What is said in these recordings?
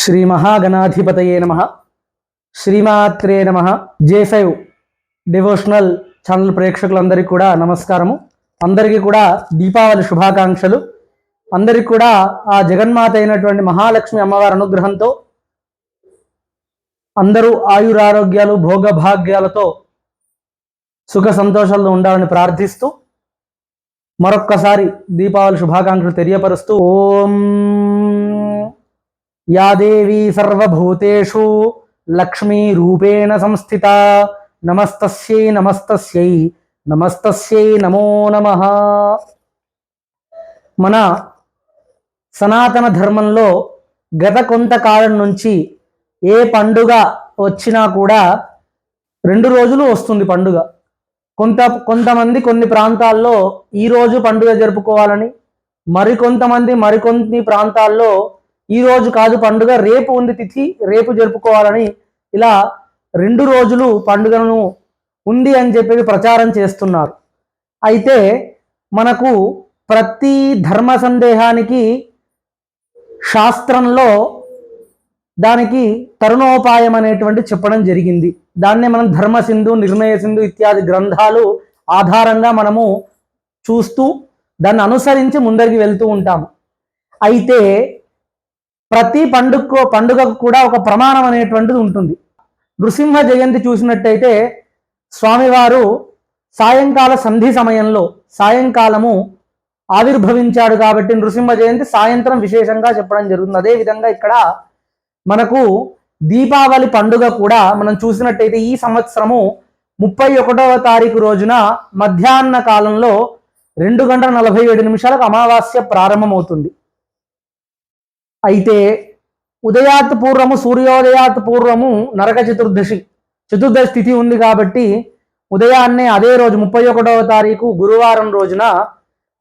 శ్రీ మహాగణాధిపతయే నమః. శ్రీమాత్రే నమః. J5 డివోషనల్ ఛానల్ ప్రేక్షకులందరికీ కూడా నమస్కారము. అందరికీ కూడా దీపావళి శుభాకాంక్షలు. అందరికీ కూడా ఆ జగన్మాత అయినటువంటి మహాలక్ష్మి అమ్మవారి అనుగ్రహంతో అందరూ ఆయురారోగ్యాలు భోగభాగ్యాలతో సుఖ సంతోషాలతో ఉండాలని ప్రార్థిస్తూ మరొక్కసారి దీపావళి శుభాకాంక్షలు తెలియపరుస్తూ ఓం యా దేవీ సర్వభూతేషు లక్ష్మీ రూపేణ సంస్థిత నమస్తస్యై నమస్తస్యై నమస్తస్యై నమో నమః. మన సనాతన ధర్మంలో గత కొంతకాలం నుంచి ఏ పండుగ వచ్చినా కూడా 2 రోజులు వస్తుంది పండుగ. కొంతమంది కొన్ని ప్రాంతాల్లో ఈరోజు పండుగ జరుపుకోవాలని, మరికొన్ని ప్రాంతాల్లో ఈరోజు కాదు పండుగ రేపు ఉంది తిథి రేపు జరుపుకోవాలని, ఇలా 2 రోజులు పండుగను ఉంది అని చెప్పి ప్రచారం చేస్తున్నారు. అయితే మనకు ప్రతి ధర్మ సందేహానికి శాస్త్రంలో దానికి తరుణోపాయం అనేటువంటి చెప్పడం జరిగింది. దాన్నే మనం ధర్మ సింధు, నిర్ణయ సింధు ఇత్యాది గ్రంథాలు ఆధారంగా మనము చూస్తూ దాన్ని అనుసరించి ముందరికి వెళ్తూ ఉంటాము. అయితే ప్రతి పండుగకు కూడా ఒక ప్రమాణం అనేటువంటిది ఉంటుంది. నృసింహ జయంతి చూసినట్టయితే స్వామివారు సాయంకాల సంధి సమయంలో సాయంకాలము ఆవిర్భవించాడు కాబట్టి నృసింహ జయంతి సాయంత్రం విశేషంగా చెప్పడం జరుగుతుంది. అదేవిధంగా ఇక్కడ మనకు దీపావళి పండుగ కూడా మనం చూసినట్టయితే ఈ సంవత్సరము 31వ తారీఖు రోజున మధ్యాహ్న కాలంలో 2:47 అమావాస్య ప్రారంభమవుతుంది. అయితే ఉదయాత్ పూర్వము, సూర్యోదయాత్ పూర్వము నరక చతుర్దశి తిథి ఉంది కాబట్టి ఉదయాన్నే అదే రోజు 31వ తారీఖు గురువారం రోజున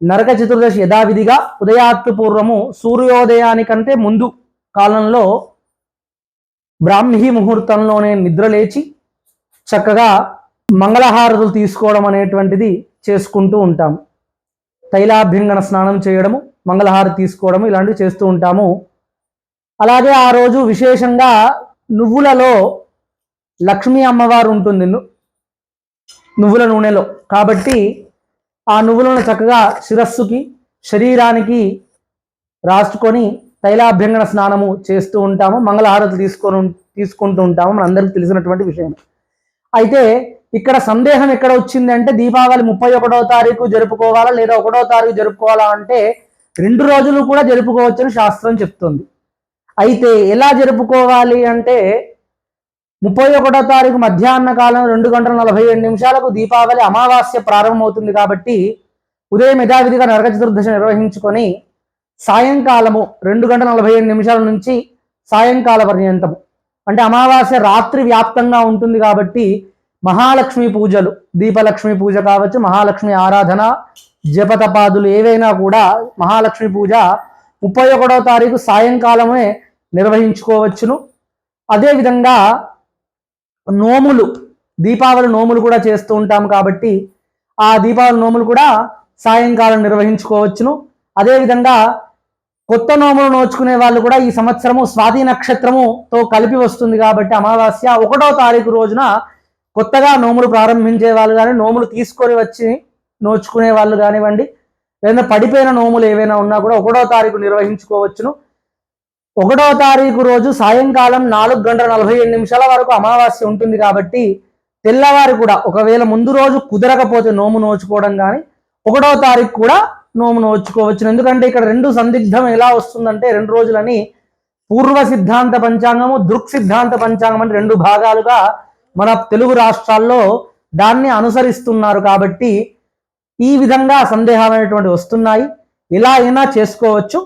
నరక చతుర్దశి యథావిధిగా ఉదయాత్ పూర్వము సూర్యోదయానికంటే ముందు కాలంలో బ్రాహ్మీ ముహూర్తంలోనే నిద్రలేచి చక్కగా మంగళహారతులు తీసుకోవడం అనేటువంటిది చేసుకుంటూ ఉంటాము. తైలాభ్యంగన స్నానం చేయడము, మంగళహారతి తీసుకోవడము ఇలాంటివి చేస్తూ ఉంటాము. అలాగే ఆ రోజు విశేషంగా నువ్వులలో లక్ష్మీ అమ్మవారు ఉంటుంది నువ్వుల నూనెలో. కాబట్టి ఆ నువ్వులను చక్కగా శిరస్సుకి శరీరానికి రాసుకొని తైలాభ్యంగన స్నానము చేస్తూ ఉంటాము, మంగళహారతులు తీసుకుంటూ ఉంటాము. మనందరికీ తెలిసినటువంటి విషయం. అయితే ఇక్కడ సందేహం ఎక్కడ వచ్చింది అంటే దీపావళి 31వ తారీఖు జరుపుకోవాలా లేదా 1వ తారీఖు జరుపుకోవాలా అంటే 2 రోజులు కూడా జరుపుకోవచ్చని శాస్త్రం చెప్తుంది. అయితే ఎలా జరుపుకోవాలి అంటే 31వ తారీఖు మధ్యాహ్న కాలం 2:47 దీపావళి అమావాస్య ప్రారంభమవుతుంది కాబట్టి ఉదయం యథావిధిగా నరక చతుర్దశి నిర్వహించుకొని సాయంకాలము 2:47 నుంచి సాయంకాల పర్యంతము అంటే అమావాస్య రాత్రి వ్యాప్తంగా ఉంటుంది కాబట్టి మహాలక్ష్మి పూజలు, దీపలక్ష్మి పూజ కావచ్చు, మహాలక్ష్మి ఆరాధన, జపతపాదులు ఏవైనా కూడా మహాలక్ష్మి పూజ 31వ తారీఖు సాయంకాలమే నిర్వహించుకోవచ్చును. అదేవిధంగా నోములు, దీపావళి నోములు కూడా చేస్తూ ఉంటాం కాబట్టి ఆ దీపావళి నోములు కూడా సాయంకాలం నిర్వహించుకోవచ్చును. అదేవిధంగా కొత్త నోములు నోచుకునే వాళ్ళు కూడా ఈ సంవత్సరము స్వాతి నక్షత్రముతో కలిపి వస్తుంది కాబట్టి అమావాస్య 1వ తారీఖు రోజున కొత్తగా నోములు ప్రారంభించే వాళ్ళు కానీ, నోములు తీసుకొని వచ్చి నోచుకునే వాళ్ళు కానివ్వండి, లేదా పడిపోయిన నోములు ఏవైనా ఉన్నా కూడా 1వ తారీఖు నిర్వహించుకోవచ్చును. 1వ తారీఖు రోజు సాయంకాలం 4:47 వరకు అమావాస్య ఉంటుంది కాబట్టి తెల్లవారు కూడా ఒకవేళ ముందు రోజు కుదరకపోతే నోము నోచుకోవడం కానీ 1వ తారీఖు కూడా నోము నోచుకోవచ్చు. ఎందుకంటే ఇక్కడ 2 సందిగ్ధం ఎలా వస్తుందంటే 2 రోజులని పూర్వ సిద్ధాంత పంచాంగము, దృక్ సిద్ధాంత పంచాంగం అని 2 భాగాలుగా మన తెలుగు రాష్ట్రాల్లో దాన్ని అనుసరిస్తున్నారు. కాబట్టి ఈ విధంగా సందేహాలైనటువంటి వస్తున్నాయి. ఇలా అయినా చేసుకోవచ్చు.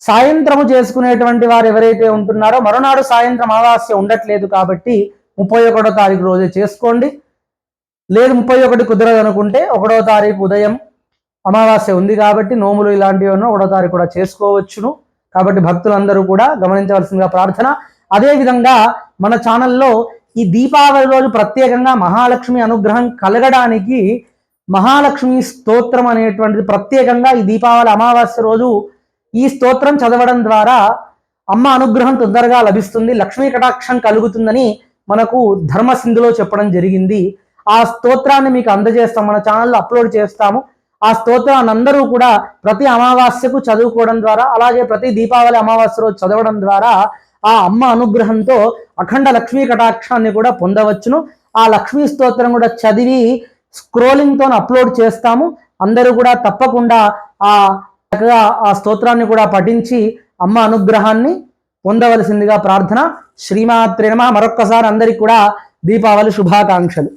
సాయంత్రము చేసుకునేటువంటి వారు ఎవరైతే ఉంటున్నారో మరునాడు సాయంత్రం అమావాస్య ఉండట్లేదు కాబట్టి 31వ తారీఖు రోజే చేసుకోండి. లేదు 31 కుదరదు అనుకుంటే 1వ తారీఖు ఉదయం అమావాస్య ఉంది కాబట్టి నోములు ఇలాంటివి 1వ తారీఖు కూడా చేసుకోవచ్చును. కాబట్టి భక్తులందరూ కూడా గమనించవలసిందిగా ప్రార్థన. అదేవిధంగా మన ఛానల్లో ఈ దీపావళి రోజు ప్రత్యేకంగా మహాలక్ష్మి అనుగ్రహం కలగడానికి మహాలక్ష్మి స్తోత్రం అనేటువంటిది ప్రత్యేకంగా ఈ దీపావళి అమావాస్య రోజు ఈ స్తోత్రం చదవడం ద్వారా అమ్మ అనుగ్రహం తొందరగా లభిస్తుంది, లక్ష్మీ కటాక్షం కలుగుతుందని మనకు ధర్మసింధులో చెప్పడం జరిగింది. ఆ స్తోత్రాన్ని మీకు అందజేస్తాం, మన ఛానల్లో అప్లోడ్ చేస్తాము. ఆ స్తోత్రాన్ని అందరూ కూడా ప్రతి అమావాస్యకు చదువుకోవడం ద్వారా, అలాగే ప్రతి దీపావళి అమావాస్య రోజు చదవడం ద్వారా ఆ అమ్మ అనుగ్రహంతో అఖండ లక్ష్మీ కటాక్షాన్ని కూడా పొందవచ్చును. ఆ లక్ష్మీ స్తోత్రం కూడా చదివి స్క్రోలింగ్తో అప్లోడ్ చేస్తాము. అందరూ కూడా తప్పకుండా ఆ స్తోత్రాన్ని కూడా పఠించి అమ్మ అనుగ్రహాన్ని పొందవలసిందిగా ప్రార్థన. శ్రీమాత్రే నమః. మరొక్కసారి అందరికి కూడా దీపావళి శుభాకాంక్షలు.